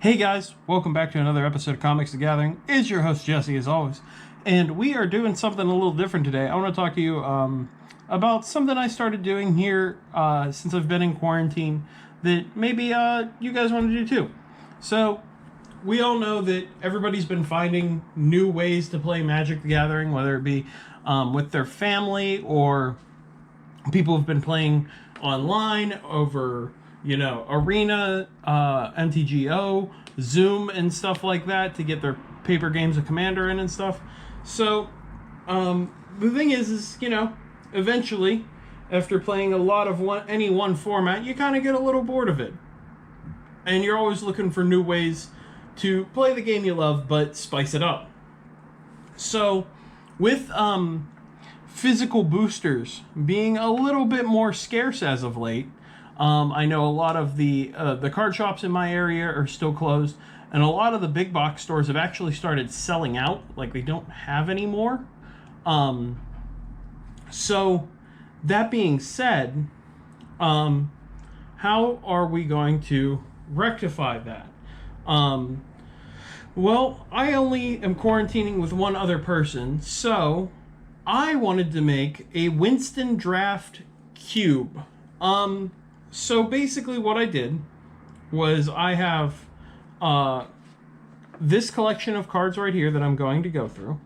Hey guys, welcome back to another episode of Comics The Gathering. It's your host Jesse as always, and we are doing something a little different today. I want to talk to you about something I started doing here since I've been in quarantine that maybe you guys want to do too. So, we all know that everybody's been finding new ways to play Magic the Gathering, whether it be with their family or people have been playing online over Arena, MTGO, Zoom, and stuff like that to get their paper games of Commander in and stuff. So, the thing is, eventually, after playing a lot of any one format, you kind of get a little bored of it. And you're always looking for new ways to play the game you love, but spice it up. So, with physical boosters being a little bit more scarce as of late, I know a lot of the card shops in my area are still closed, and a lot of the big box stores have actually started selling out, like they don't have any more. So, that being said, how are we going to rectify that? Well, I only am quarantining with one other person, so I wanted to make a Winston Draft Cube. So basically what I did was I have this collection of cards right here that I'm going to go through,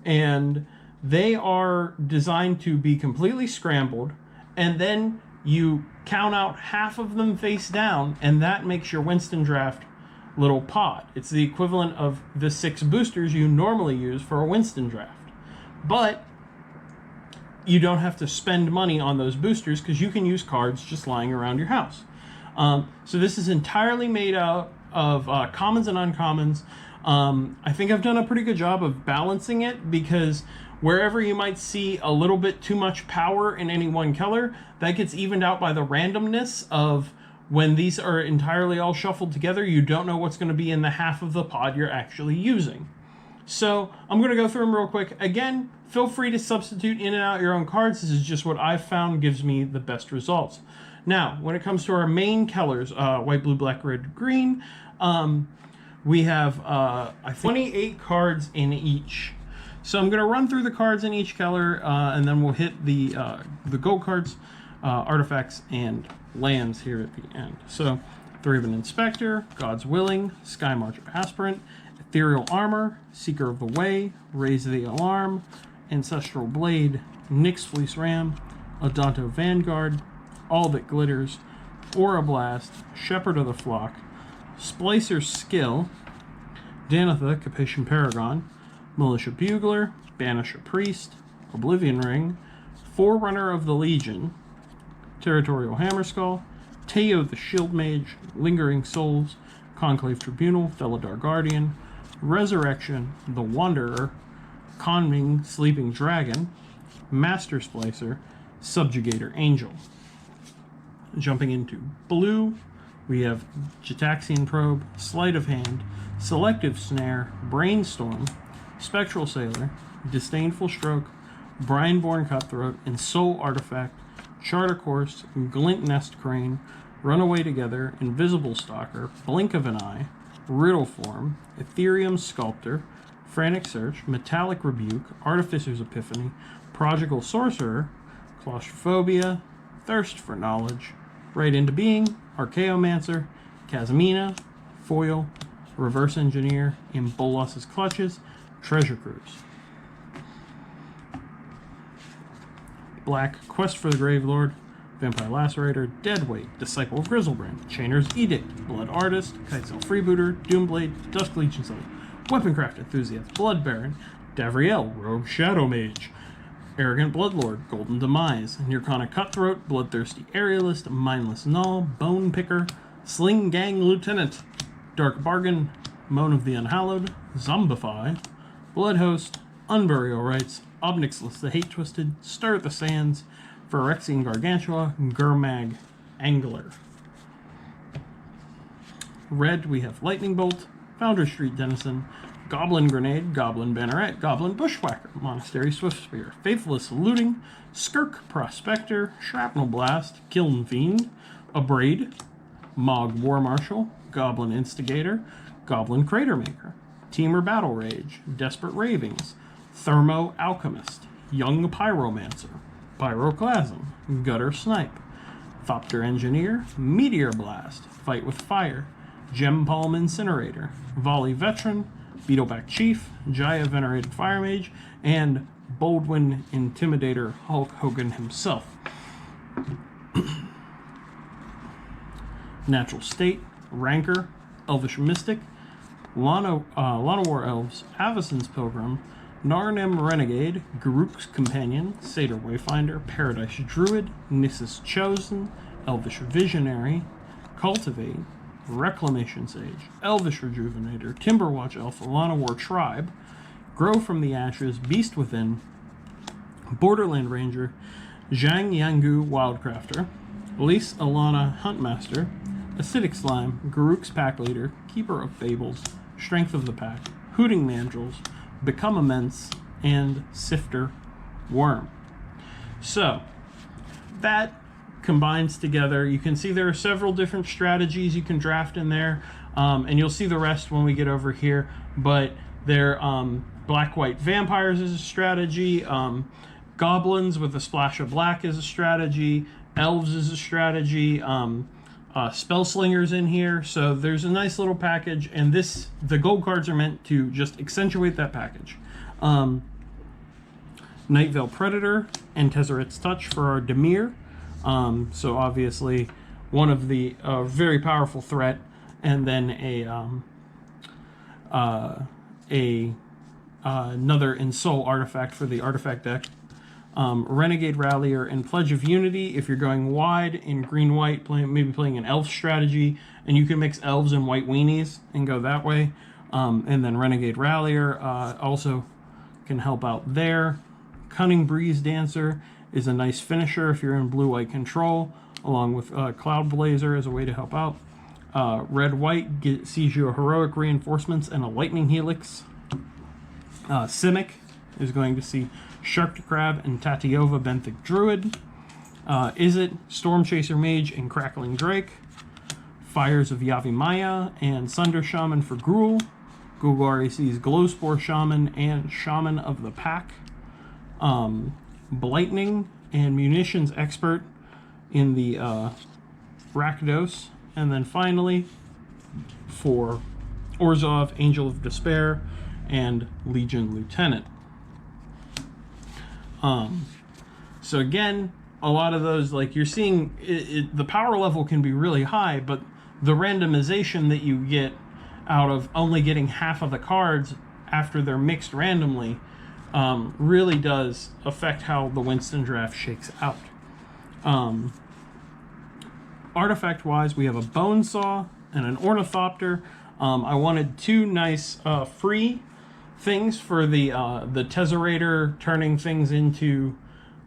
and they are designed to be completely scrambled, and then you count out half of them face down, and that makes your Winston Draft little pod. It's the equivalent of the 6 boosters you normally use for a Winston Draft. But you don't have to spend money on those boosters because you can use cards just lying around your house. So this is entirely made out of commons and uncommons. I think I've done a pretty good job of balancing it, because wherever you might see a little bit too much power in any one color, that gets evened out by the randomness of when these are entirely all shuffled together. You don't know what's going to be in the half of the pod you're actually using. So I'm going to go through them real quick. Again, feel free to substitute in and out your own cards. This is just what I've found gives me the best results. Now, when it comes to our main colors, white, blue, black, red, green, we have 28 cards in each. So I'm going to run through the cards in each color, and then we'll hit the gold cards, artifacts, and lands here at the end. So, Thraben Inspector, God's Willing, Sky Marcher Aspirant, Ethereal Armor, Seeker of the Way, Raise the Alarm, Ancestral Blade, Nyx Fleece Ram, Odonto Vanguard, All That Glitters, Aura Blast, Shepherd of the Flock, Splicer's Skill, Danitha, Capitian Paragon, Militia Bugler, Banish a Priest, Oblivion Ring, Forerunner of the Legion, Territorial Hammerskull, Teo the Shield Mage, Lingering Souls, Conclave Tribunal, Felidar Guardian, Resurrection, The Wanderer, Conning Sleeping Dragon, Master Splicer, Subjugator Angel. Jumping into blue, we have Gitaxian Probe, Sleight of Hand, Selective Snare, Brainstorm, Spectral Sailor, Disdainful Stroke, Brineborn Cutthroat, and Soul Artifact, Charter Course, Glint Nest Crane, Runaway Together, Invisible Stalker, Blink of an Eye, Riddle Form, Ethereum Sculptor, Frantic Search, Metallic Rebuke, Artificer's Epiphany, Prodigal Sorcerer, Claustrophobia, Thirst for Knowledge, Right Into Being, Archaeomancer, Casmina, Foil, Reverse Engineer, in Bolas's Clutches, Treasure Cruise. Black, Quest for the Gravelord, Vampire Lacerator, Deadweight, Disciple of Grizzlebrand, Chainer's Edict, Blood Artist, Kitesail Freebooter, Doomblade, Dusk Legion Slave, Weaponcraft Enthusiast, Blood Baron, Davriel, Rogue Shadow Mage, Arrogant Bloodlord, Golden Demise, Nirkana Cutthroat, Bloodthirsty Aerialist, Mindless Null, Bone Picker, Sling Gang Lieutenant, Dark Bargain, Moan of the Unhallowed, Zombify, Bloodhost, Unburial Rites, Obnixless the Hate Twisted, Stir the Sands, Phyrexian Gargantua, Gurmag Angler. Red, we have Lightning Bolt, Founder Street Denizen, Goblin Grenade, Goblin Banneret, Goblin Bushwhacker, Monastery Swiftspear, Faithless Looting, Skirk Prospector, Shrapnel Blast, Kiln Fiend, Abrade, Mog War Marshal, Goblin Instigator, Goblin Crater Maker, Teamer Battle Rage, Desperate Ravings, Thermo Alchemist, Young Pyromancer, Pyroclasm, Gutter Snipe, Thopter Engineer, Meteor Blast, Fight with Fire, Gem Palm Incinerator, Volley Veteran, Beetleback Chief, Jaya Venerated Fire Mage, and Baldwin Intimidator Hulk Hogan himself. Natural State, Rancor, Elvish Mystic, Lana War Elves, Avacyn's Pilgrim, Narnim Renegade, Garruk's Companion, Satyr Wayfinder, Paradise Druid, Nissus Chosen, Elvish Visionary, Cultivate, Reclamation Sage, Elvish Rejuvenator, Timberwatch Elf, Lana War Tribe, Grow from the Ashes, Beast Within, Borderland Ranger, Zhang Yangu Wildcrafter, Elise Alana Huntmaster, Acidic Slime, Garruk's Pack Leader, Keeper of Fables, Strength of the Pack, Hooting Mandrills, Become Immense, and Sifter Worm. So, that combines together. You can see there are several different strategies you can draft in there, and you'll see the rest when we get over here, but they're black-white vampires is a strategy, goblins with a splash of black is a strategy, elves is a strategy, spell slingers in here, so there's a nice little package, and the gold cards are meant to just accentuate that package. Nightveil Predator and Tezzeret's Touch for our Dimir, so obviously one of the very powerful threat, and then another Ensoul artifact for the artifact deck. Renegade Rallier and Pledge of Unity if you're going wide in green-white, maybe playing an elf strategy, and you can mix elves and white weenies and go that way. And then Renegade Rallier also can help out there. Cunning Breeze Dancer is a nice finisher if you're in blue-white control, along with Cloud Blazer as a way to help out. Red-white sees you a Heroic Reinforcements and a Lightning Helix. Simic is going to see Shark Crab and Tatiova Benthic Druid. Izzet, Storm Chaser Mage and Crackling Drake. Fires of Yavimaya and Sunder Shaman for Gruul. Golgari sees Glowspore Shaman and Shaman of the Pack. Blightning and Munitions Expert in the Rakdos. And then finally, for Orzhov, Angel of Despair and Legion Lieutenant. So again, a lot of those, like you're seeing, the power level can be really high, but the randomization that you get out of only getting half of the cards after they're mixed randomly really does affect how the Winston draft shakes out. Artifact-wise, we have a Bonesaw and an Ornithopter. I wanted two nice free things for the Tezzerator, turning things into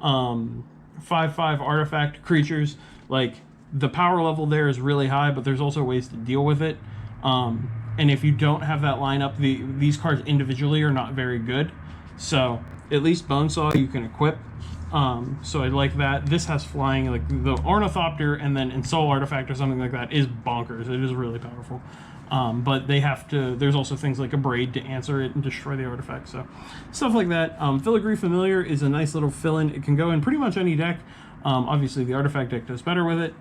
5/5 artifact creatures. Like, the power level there is really high, but there's also ways to deal with it. And if you don't have that lineup, these cards individually are not very good. So at least Bonesaw you can equip. So I like that. This has flying, like the Ornithopter and then Ensoul Artifact or something like that is bonkers. It is really powerful. But they have to, there's also things like a Braid to answer it and destroy the artifact, so stuff like that. Filigree Familiar is a nice little fill-in. It can go in pretty much any deck. Obviously the artifact deck does better with it.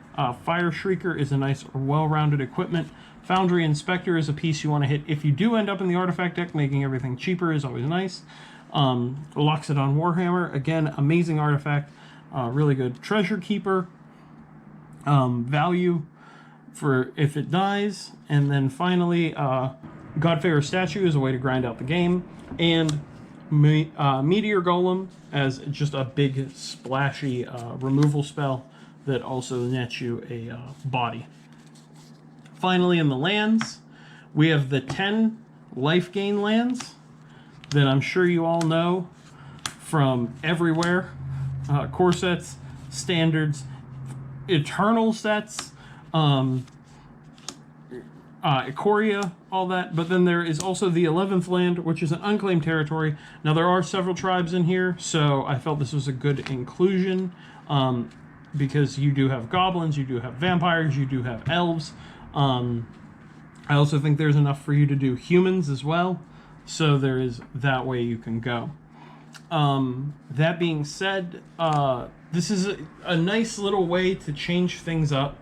Fire Shrieker is a nice well-rounded equipment. Foundry Inspector is a piece you want to hit if you do end up in the artifact deck. Making everything cheaper is always nice. Loxodon Warhammer, again, amazing artifact, really good. Treasure Keeper, value for if it dies, and then finally Godfarer Statue is a way to grind out the game, and Meteor Golem as just a big splashy removal spell that also nets you a body. Finally, in the lands, we have the 10 life gain lands that I'm sure you all know from everywhere. Core sets, standards, eternal sets, Ikoria, all that. But then there is also the 11th land, which is an unclaimed territory. Now there are several tribes in here, so I felt this was a good inclusion. because you do have goblins, you do have vampires, you do have elves. I also think there's enough for you to do humans as well. So there is that way you can go. That being said, this is a nice little way to change things up.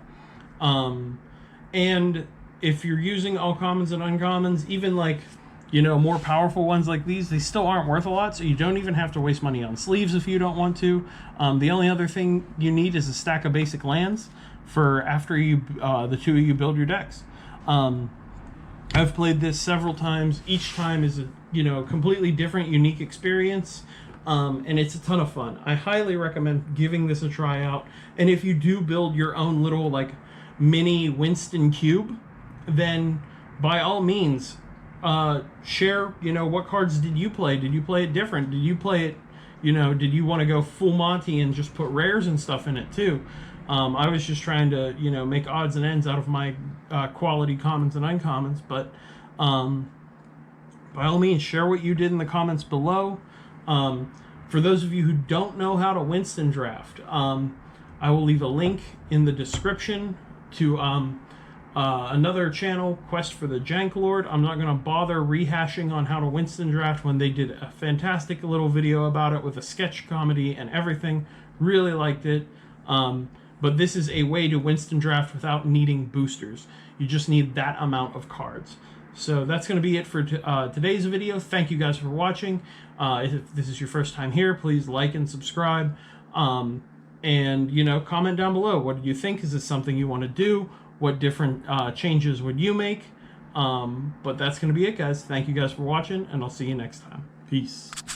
And if you're using all commons and uncommons, even like, you know, more powerful ones like these, they still aren't worth a lot, so you don't even have to waste money on sleeves if you don't want to. The only other thing you need is a stack of basic lands for after you, the two of you build your decks. I've played this several times. Each time is a, you know, completely different, unique experience, and it's a ton of fun. I highly recommend giving this a try out. And if you do build your own little like mini Winston Cube, then by all means, share, you know, what cards did you play? Did you play it different? Did you play it, you know, did you want to go full Monty and just put rares and stuff in it too? I was just trying to, you know, make odds and ends out of my quality commons and uncommons, but by all means, share what you did in the comments below. For those of you who don't know how to Winston draft, I will leave a link in the description to another channel, Quest for the Jank Lord. I'm not going to bother rehashing on how to Winston draft when they did a fantastic little video about it with a sketch comedy and everything. Really liked it. But this is a way to Winston draft without needing boosters. You just need that amount of cards. So that's going to be it for today's video. Thank you guys for watching. If this is your first time here, please like and subscribe. And, you know, comment down below. What do you think? Is this something you want to do? What different changes would you make? But that's going to be it, guys. Thank you guys for watching, and I'll see you next time. Peace.